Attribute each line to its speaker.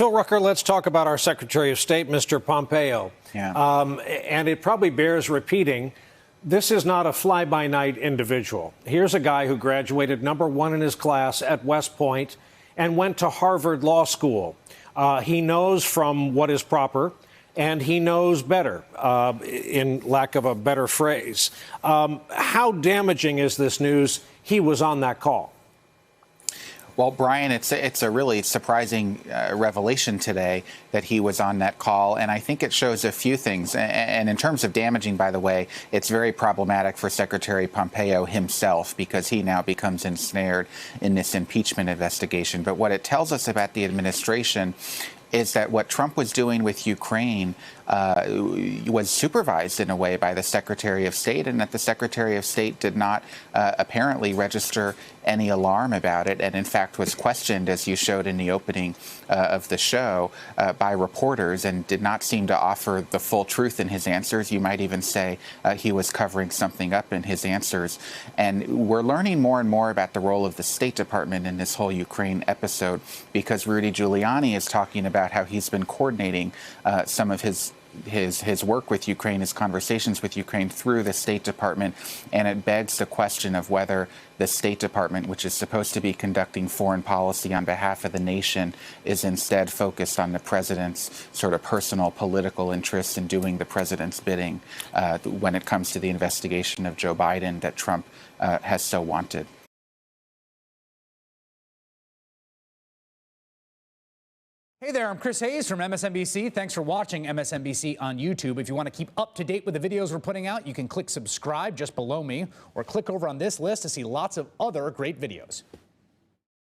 Speaker 1: Phil Rucker, let's talk about our Secretary of State, Mr. Pompeo.
Speaker 2: Yeah.
Speaker 1: And it probably bears repeating, this is not a fly-by-night individual. Here's a guy who graduated #1 in his class at West Point and went to Harvard Law School. He knows from what is proper, and he knows better, in lack of a better phrase. How damaging is this news? He was on that call.
Speaker 2: Well, Brian, it's a really surprising revelation today that he was on that call, and I think it shows a few things. And in terms of damaging, by the way, it's very problematic for Secretary Pompeo himself because he now becomes ensnared in this impeachment investigation. But what it tells us about the administration is that what Trump was doing with Ukraine was supervised in a way by the Secretary of State, and that the Secretary of State did not apparently register any alarm about it, and in fact was questioned, as you showed in the opening of the show, by reporters, and did not seem to offer the full truth in his answers. You might even say he was covering something up in his answers. And we're learning more and more about the role of the State Department in this whole Ukraine episode, because Rudy Giuliani is talking about how he's been coordinating some of his work with Ukraine, his conversations with Ukraine through the State Department, and it begs the question of whether the State Department, which is supposed to be conducting foreign policy on behalf of the nation, is instead focused on the president's sort of personal political interests and doing the president's bidding when it comes to the investigation of Joe Biden that Trump has so wanted.
Speaker 3: Hey there, I'm Chris Hayes from MSNBC. Thanks for watching MSNBC on YouTube. If you want to keep up to date with the videos we're putting out, you can click subscribe just below me or click over on this list to see lots of other great videos.